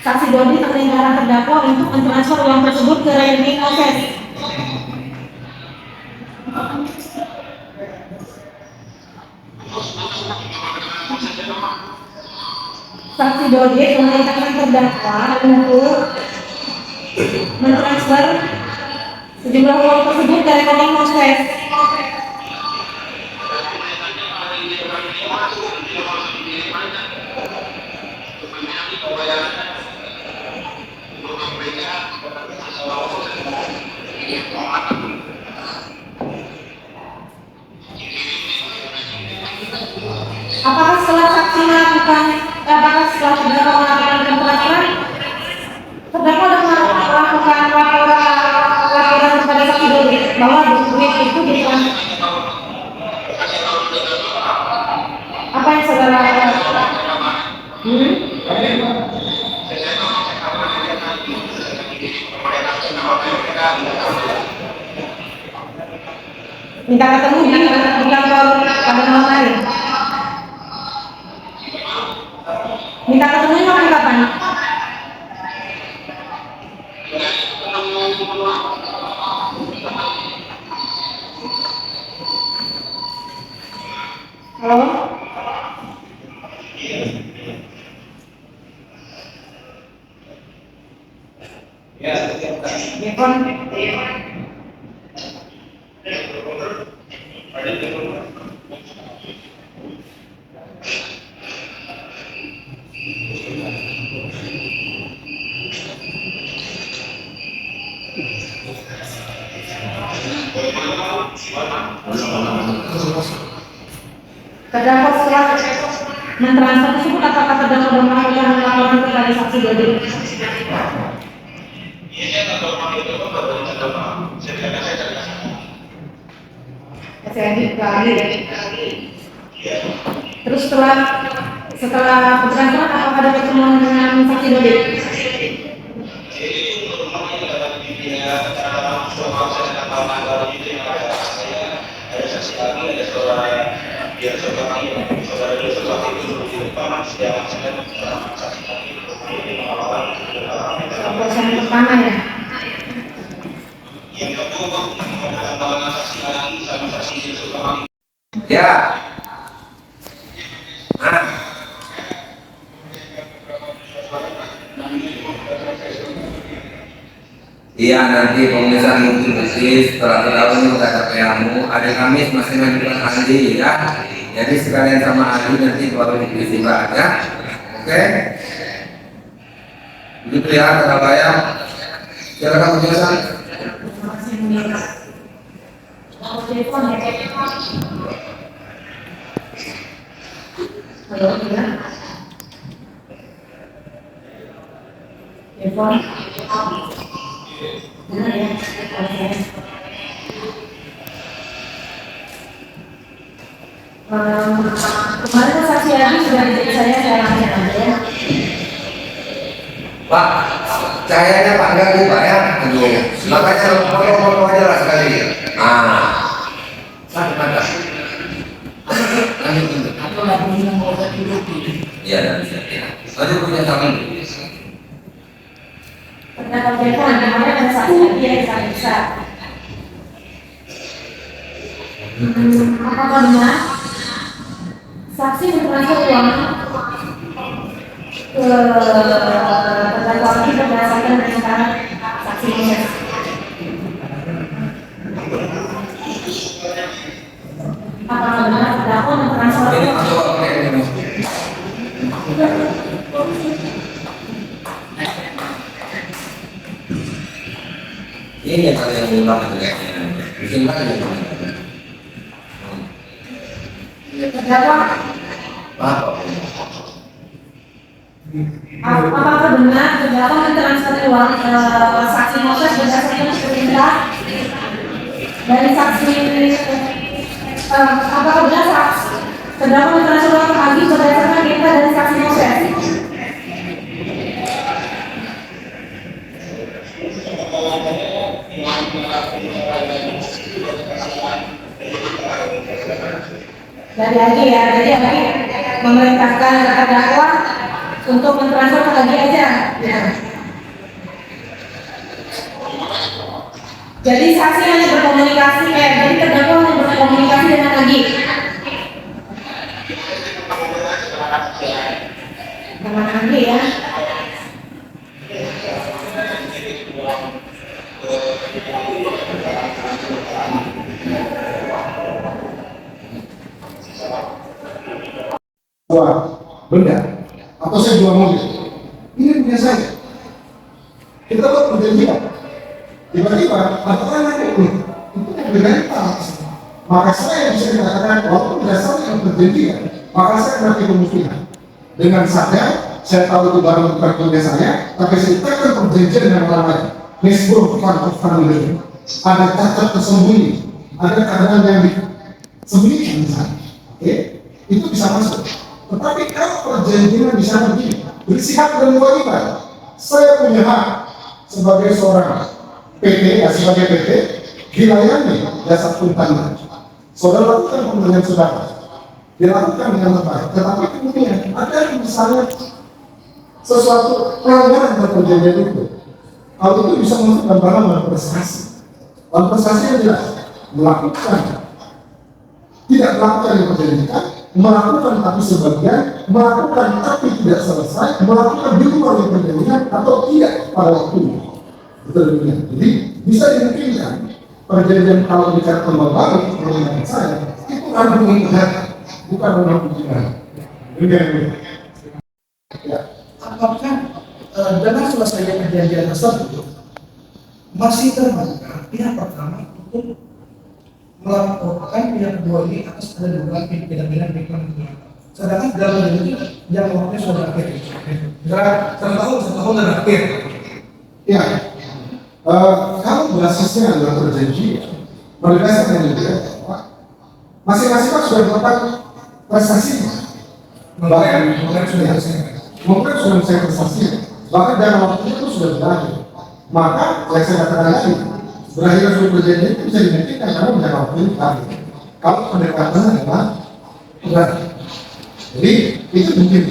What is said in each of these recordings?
Saksi Dodi tertinggal terdakwa untuk mentransfer uang tersebut ke rekening OSES. Saksi Dodi memerintahkan terdakwa untuk mentransfer sejumlah uang tersebut ke rekening OSES. Apakah setelah saksi melakukan, apakah setelah terdakwa melakukan transferan, terdakwa melakukan laporan kepada saksi Dodi bahwa duit itu ditransfer? Apa yang saudara minta ketemu di kantor pada malam hari? Minta ketemunya kapan? Halo? Telepon. Terdakwa setelah mentransfer tersebut, apakah terdakwa melakukan laporan kepada saksi Dodi? Saya edit lagi. Terus setelah pentransferan, apakah ada pertemuan dengan saksi Dodi? Persen pertama ya. Ya. Iya, nanti pemeriksaan bukti setelah terdakwa ini udah KPA-mu, hari Kamis masih menentukan ahli ya. Jadi sekalian sama ahli nanti baru diperiksa ya. Oke. Begitu ya, terdakwa ya. Silakan penjelasan. Halo, ya. Telepon. Benar ya. Kemarin saksi Adi sudah dijadi saya langsung aja ya. Pak, cahayanya Pak ganggu Pak ya. Aduh, makanya foto-foto aja lah sekali. Mana? Lanjut. Atau lagu yang mau hidup Iya, dan bisa. Lanjut punya tangan. Terdakwa telepon kemarin ada saksi Adi yang bisa. Apakah benar saksi mentransfer uang ke terdakwa ini berdasarkan perintah saksi ini? Apakah benar terdakwa mentransfer Ini uang? masuk pakai ini. Ini yang kalian ulang itu kayaknya. Bikin lagi. Terdakwa, Pak. apakah benar terdakwa mentransfer uang ke saksi Moses berdasarkan perintah dari saksi apakah benar saksi terdakwa transfer ke Agi berdasarkan data dari saksi Moses? Dari Agi ya, jadi Agi memerintahkan terdakwa untuk mentransfer ke Agi aja. Ya. Jadi saksi hanya berkomunikasi, jadi terdakwa hanya berkomunikasi dengan Agi. Dengan Agi ya. Wah, benda atau saya jual mobil ini punya saya, kita buat perjanjian, tiba-tiba ada orang nanya itu mobilnya tas, maka saya bisa dikatakan walaupun berdasarkan perjanjian, maka saya nanti kemungkinan dengan sadar saya tahu itu barang bukan punya saya, tapi saya tekan perjanjian dengan orang lain. Nisbur bukan family, ada cacat tersembunyi, ada keadaan yang disembunyikan di sana. Oke, itu bisa masuk. Tetapi kalau perjanjian di sana begini, bersikap dan kewajiban, saya punya hak sebagai seorang PT, sebagai PT, dilayani jasa punten. Saudara lakukan pembelian saudara, dilakukan dengan baik. Tetapi kemudian ada misalnya sesuatu pelanggaran dari perjanjian itu, hal itu bisa masuk dalam barang prestasi. Prestasi yang jelas melakukan, tidak melakukan yang perjanjian, melakukan tapi sebagian, melakukan tapi tidak selesai, melakukan di luar yang perjanjian atau tidak pada waktunya. Betul demikian. Jadi bisa dimungkinkan perjanjian kalau bicara kembali mengenai saya itu kan mengingat bukan orang pikiran. Demikian. Ya. Apakah dengan selesainya perjanjian tersebut masih terbuka pihak pertama untuk melaporkan pihak kedua ini atas ada dugaan tindak pidana lingkungan. Sedangkan dalam itu yang waktunya sudah berakhir. Setahun dan akhir. Ya, kalau basisnya adalah perjanjian, berdasarkan itu masing-masing kan sudah melakukan prestasinya. Bahkan mungkin sudah selesai prestasinya. Bahkan dalam waktunya itu sudah berakhir. Maka saya katakan lagi, berakhir sudah perjanjian itu bisa dimungkinkan karena jangka waktu ini berakhir. Kalau pendekatan adalah berat. Jadi itu mungkin.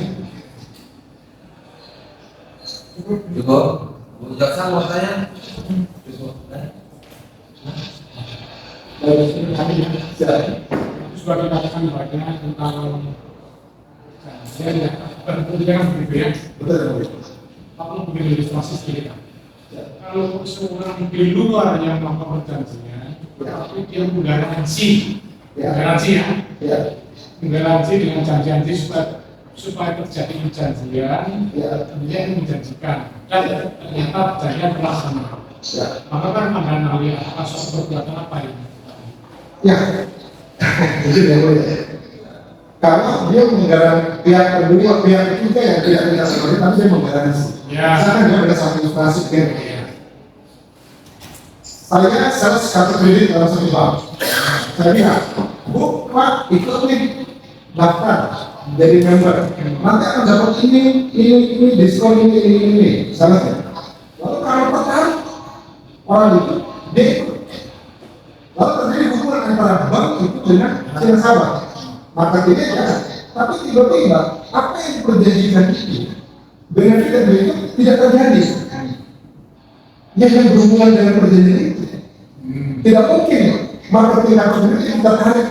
Cukup. Bu Jaksa mau tanya? Sudah dikatakan banyak tentang perjanjian berbeda. Betul. Apa ilustrasi sedikit? Kalau seorang di luar yang melakukan perjanjian, tapi dia menggaransi, menggaransi dengan janji-janji supaya terjadi perjanjian, kemudian menjanjikan dan ternyata perjanjian terlaksana. Maka kan pandangan ahli apakah suatu perbuatan apa ini? Ya, jadi karena dia menggaransi pihak kedua, pihak ketiga yang tidak seperti tapi dia menggaransi. Misalkan dia ada satu ilustrasi kan. Saya sales kartu kredit dalam satu bank. Saya bilang, Bu, Pak, ikut nih daftar jadi member. Nanti akan dapat ini diskon ini. Misalnya. Lalu kalau tertarik orang itu, dia ikut. Lalu terjadi hubungan antara bank itu dengan nasabah. Maka tidak jangan. Tapi tiba-tiba apa yang diperjanjikan itu benefit dan itu tidak terjadi. Yang berhubungan dengan perjanjian itu tidak mungkin. Maka tidak itu tertarik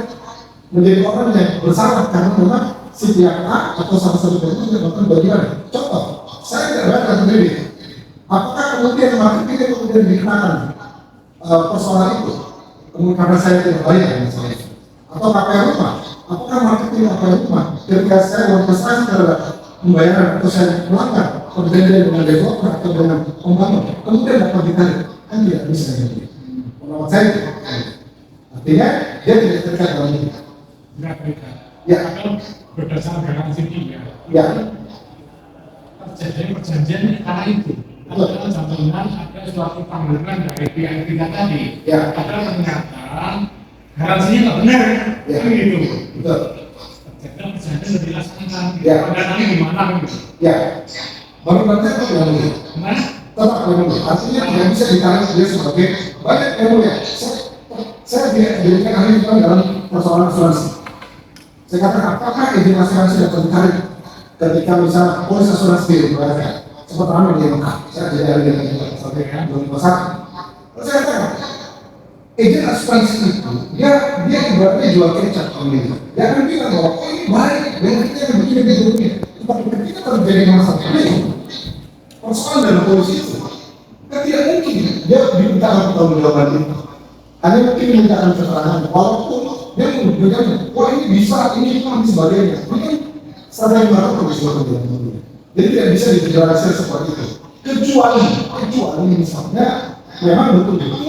menjadi orang yang bersalah karena memang si pihak A atau salah satu pihak itu tidak melakukan bagian. Contoh, saya tidak bayar sendiri. Apakah kemudian marketing itu kemudian dikenakan persoalan itu? Kemudian karena saya tidak bayar misalnya. Atau KPR rumah? Apakah marketing KPR rumah? Ketika saya berprestasi terhadap pembayaran atau saya melanggar perjanjian dengan developer atau dengan pembangun, kemudian dapat ditarik, kan tidak bisa gitu. Pendapat saya, artinya dia tidak terikat dalam itu. Tidak terikat. Ya. Kalau berdasarkan garansi dia, Ya. terjadi perjanjian karena itu. Ada jaminan, ada suatu tanggungan dari pihak ketiga tadi. Ya. Padahal ternyata garansinya nggak benar, Ya. kan gitu. Betul. Jangan perjanjian udah dilaksanakan, Ya. pendananya gimana kan gitu. Ya. Baru nanti itu yang mulia. Nah, Tetap yang mulia. Artinya tidak bisa ditarik dia sebagai banyak yang mulia. Saya tidak dijadikan ahli itu dalam persoalan asuransi. Saya katakan apakah izin asuransi dapat ditarik ketika misalnya polis asuransi dikeluarkan seperti mana dia Mekah. Saya tidak ahli yang sampai belum pasar. Saya katakan izin asuransi itu dia ibaratnya jual kecap pemilik. Dia akan bilang bahwa oh ini baik, benefitnya yang begini. Tetapi ketika terjadi masalah ini, persoalan dalam polisi itu kan tidak mungkin dia dimintakan pertanggungjawaban itu. Hanya mungkin dimintakan keterangan, walaupun dia menunjukkan, wah ini bisa, ini dan sebagainya. Ini kan standar yang baru untuk sebuah kebijakan. Jadi tidak bisa dijelaskan seperti itu. Kecuali misalnya memang betul-betul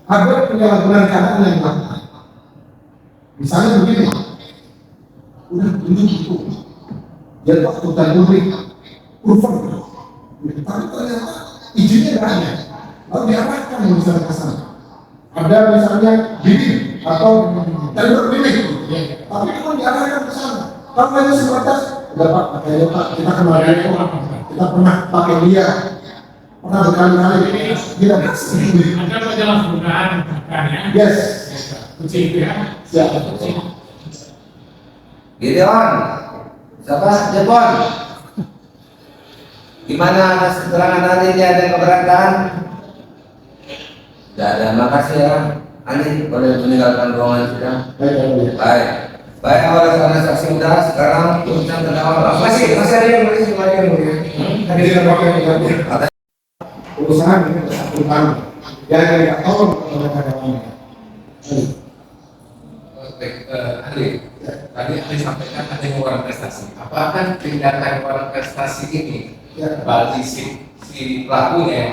ada penyalahgunaan keadaan yang dilakukan. Misalnya begini, udah tunjuk itu, jadi akuntan publik, proven, tapi ternyata izinnya tidak ada, lalu diarahkan misalnya ke sana. Ada misalnya bidik atau tender bidik, tapi kan diarahkan ke sana. Kalau hanya sebatas, udah Pak, pakai Pak, kita kemarin kita pernah pakai dia, pernah berkali-kali, tidak kasih. ada penyalahgunaan bahkan ya. Yes. Kucing itu ya. Siap. Gideon, siapa? Jepon. Gimana atas keterangan hari ini ada keberatan? Tidak ada, makasih ya. Andi, boleh meninggalkan ruangan sidang. Baik. Baik, awal sana saksi muda, sekarang urusan terdakwa. Masih ada yang masih mulia. Tadi dengan waktu yang dilakukan. Urusan ini utama. Yang tidak tahu mereka dalamnya. Baik, ahli. Tadi ahli sampaikan ada yang warna prestasi. Apakah tindakan warna prestasi ini bagi si pelakunya yang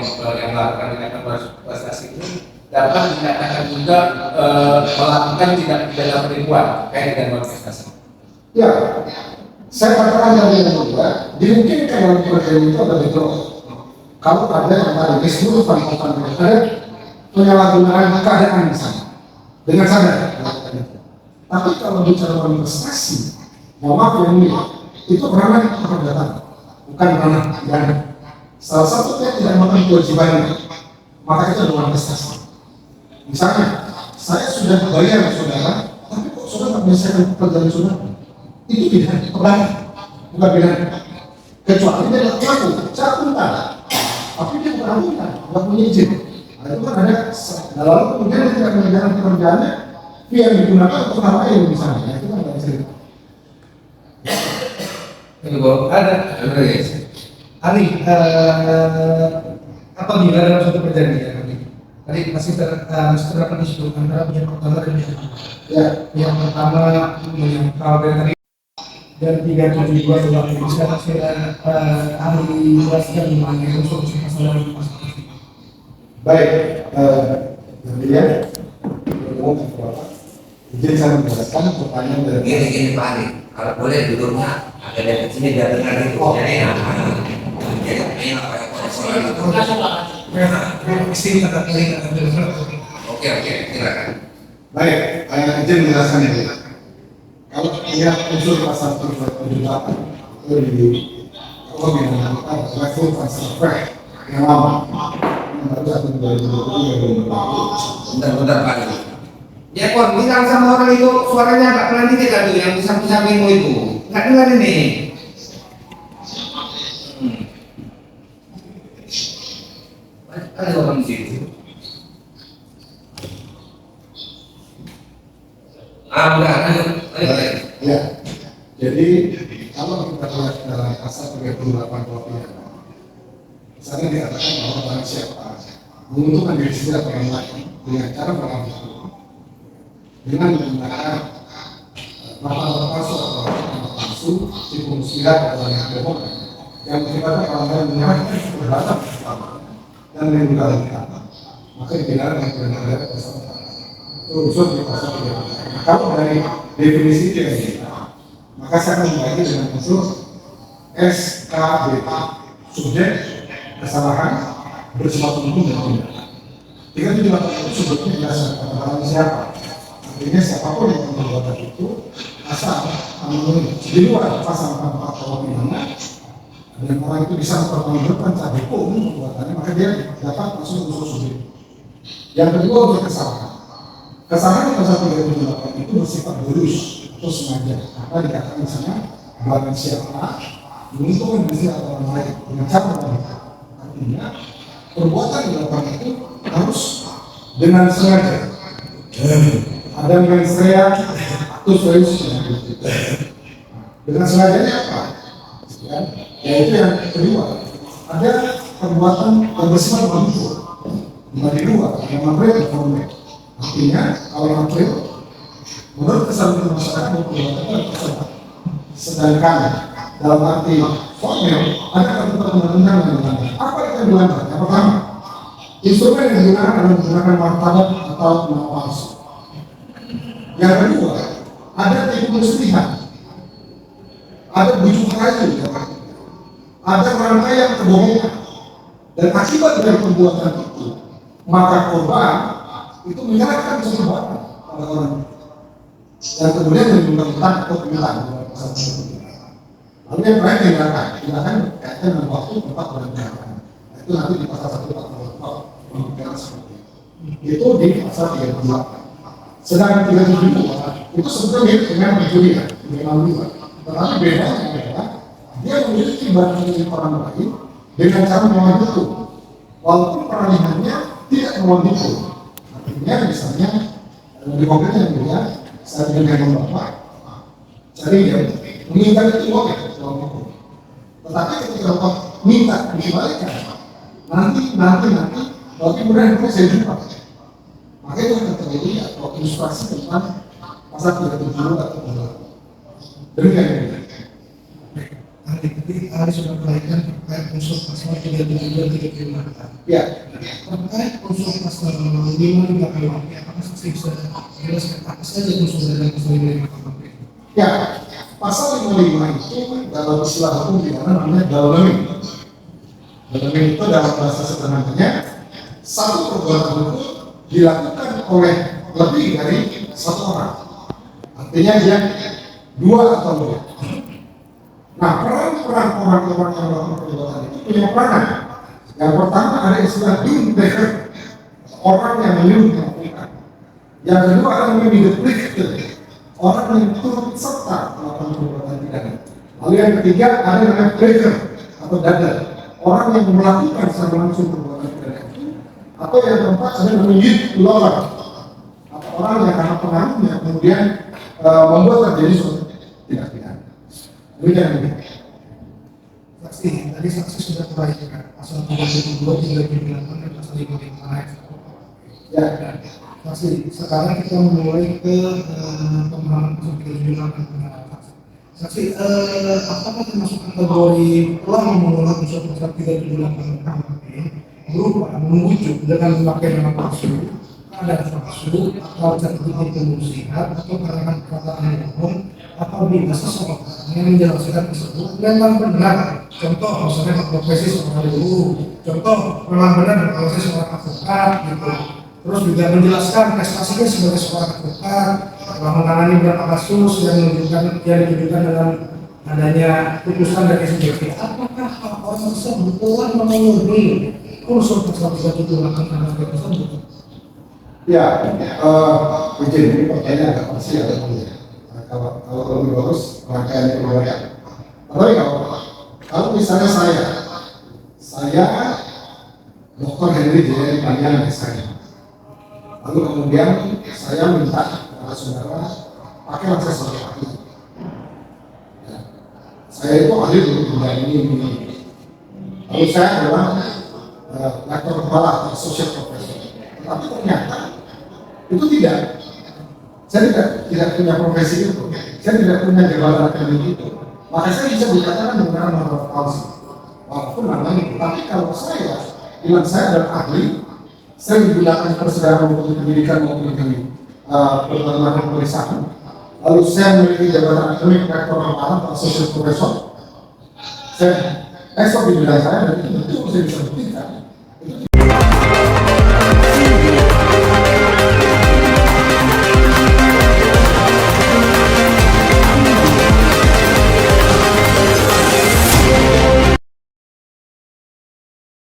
melakukan tindakan warna prestasi ini dapat dikatakan juga melakukan tindak pidana penipuan kait dengan warna prestasi? Ya, saya katakan dari yang kedua, dimungkinkan dalam program itu ada betul. Kalau ada yang tadi disebut tanpa ada penyalahgunaan keadaan misalnya dengan sadar. Tapi kalau bicara tentang prestasi, mohon maaf yang mulia, itu ranah perdata, bukan ranah pidana. Salah satunya tidak melakukan kewajibannya, maka itu adalah prestasi. Misalnya, saya sudah bayar saudara, tapi kok saudara tak menyelesaikan pekerjaan saudara? Itu pidana, bukan pidana. Kecuali dia adalah pelaku, secara akuntan, tapi dia bukan akuntan, nggak punya izin. Nah, itu kan ada, lalu kemudian dia tidak mengerjakan pekerjaannya, yang digunakan untuk hal lain misalnya, nah, itu kan tidak cerita. Ada. Ari, apabila dalam suatu perjanjian, tadi masih terdapat isu antara pihak pertama dan pihak kedua. Ya, Yang pertama menyangkal dari dan 372 tentang bisa ahli jelaskan mengenai unsur masalah yang masing-masing. baik, kemudian izin saya menjelaskan pertanyaan dari Gini Pak Andi, kalau boleh duduknya agak dari sini biar dengar itu. Jadi apa yang soal itu? Istri kata kali Oke, silakan. baik, izin menjelaskan ini. Kalau lihat unsur pasal 278 itu di level transfer yang lama, yang baru 1 2020 Bentar Pak Andi. Jepon, bilang sama orang itu suaranya agak pelan dikit aduh yang di samping-sampingmu itu. Nggak dengar ini. Banyak kali orang di situ. Udah, lanjut. Ya, jadi kalau kita lihat dalam pasal 38 KUHP, misalnya dikatakan bahwa barang siapa menguntungkan diri sendiri atau orang lain dengan cara melawan hukum dengan menggunakan martabat palsu atau martabat palsu, tipu muslihat atau yang bohong yang mengakibatkan orang lain menyerahkan keberatan pertama dan menimbulkan kejahatan, maka dipidana dengan pidana pasal itu unsur di pasal 38. Nah, kalau dari definisi itu yang kita, maka saya akan membagi dengan unsur SKBT, subjek kesalahan bersifat umum dan tindakan. Jika itu dilakukan subjeknya jelas orang siapa, Artinya siapapun yang perbuatan itu asal memenuhi di luar pasal 44 KUH pidana dan orang itu bisa mempertanggungjawabkan secara hukum perbuatannya, maka dia dapat masuk unsur subjek. Yang kedua untuk kesalahan. Kesalahan pasal 378 itu bersifat bulus atau sengaja. Karena dikatakan di sana barang siapa menguntungkan diri atau orang lain dengan cara wanita. Artinya perbuatan yang dilakukan itu harus dengan sengaja. Ada mens rea atau serius dengan sengajanya apa? Yaitu yang kedua, ada perbuatan yang bersifat manipulatif. Di luar, yang material dan formil. Artinya, kalau material, menurut kesadaran masyarakat perbuatan itu tersebut. Sedangkan dalam arti formil, ada ketentuan undang-undang yang dilanggar. Apa itu yang dilanggar? Yang pertama, instrumen yang digunakan adalah menggunakan martabat atau nama palsu. Yang kedua, ada tipu muslihat, ada bujuk rayu, ada rangkaian kebohongan, dan akibat dari perbuatan itu, maka korban itu menyerahkan perbuatan pada orang dan kemudian menimbulkan utang atau piutang. Lalu yang terakhir tindakan kaitan dengan waktu, tempat, dan tindakan. Itu nanti di pasal 144 itu di pasal 38. Sedangkan 372 itu sebetulnya mirip dengan pencuri ya, dengan dua. Tetapi bedanya adalah dia memiliki barang milik orang lain dengan cara melawan hukum, walaupun peralihannya tidak melawan hukum. Artinya misalnya lebih konkretnya yang dia saya dengan bapak cari dia mengingat itu boleh melawan hukum. Tetapi ketika bapak minta dikembalikan nanti, tapi kemudian saya jumpa. Maka itu akan terjadi atau ilustrasi tentang pasal 37 atau 38. Demikian. Hari sudah melahirkan terkait unsur pasal 37 dan 35. Ya. Terkait unsur pasal 5 di KUHP, apakah saksi bisa jelaskan apa saja unsur dari pasal 5 di KUHP? Ya, pasal 55 itu dalam istilah hukum pidana namanya dalleming. Dalleming itu dalam bahasa sederhananya satu perbuatan hukum dilakukan oleh lebih dari satu orang. Artinya dia dua atau lebih. Nah, peran orang-orang yang melakukan perbuatan itu punya peranan. Yang pertama ada istilah indictor, orang yang menyuruh melakukan. Yang kedua ada indictor, orang yang turut serta melakukan perbuatan pidana. Lalu yang ketiga ada namanya pleader atau dadar, orang yang melakukan secara langsung perbuatan pidana itu. Atau yang keempat ada namanya youth lawyer, atau orang yang karena pengaruhnya kemudian membuat terjadi suatu tindak pidana. Demikian. Saksi, tadi saksi sudah terangkan pasal 32, 38 dan pasal 55. Ya. Saksi, sekarang kita mulai ke pemahaman pasal 38. Saksi, apakah termasuk kategori telah memenuhi unsur pasal 378 KUHP berupa mengujuk dengan memakai nama palsu, ada palsu atau sertifikat pemusikan atau keterangan perkataan umum apabila seseorang yang menjelaskan tersebut memang benar. Contoh misalnya profesi seorang guru, contoh memang benar berprofesi seorang advokat gitu. Terus juga menjelaskan prestasinya sebagai seorang advokat, telah menangani beberapa kasus yang ditujukan dalam adanya putusan dari SJP. Apakah orang tersebut telah memenuhi unsur pasal 38 KUHP tersebut? Ya, izin ini pertanyaan agak pasti ada dulu. Kalau lebih bagus rangkaiannya keluarga. Tapi kalau misalnya saya Dr. Henry J. Panjang misalnya, lalu kemudian saya minta kepada saudara pakailah saya sebagai ahli. Ya. Saya itu ahli di bidang ini. Lalu saya adalah lektor kepala atau associate professor. Tapi ternyata itu tidak. Saya tidak punya profesi itu. Saya tidak punya jabatan akademik itu. Maka saya bisa dikatakan menggunakan nama palsu. Walaupun namanya itu. Tapi kalau saya bilang saya adalah ahli, saya menggunakan persedaran untuk pendidikan maupun di pertemuan pemeriksaan. Lalu saya memiliki jabatan akademik rektor kepala atau associate professor. Saya ekspor di bidang saya dan itu saya bisa buktikan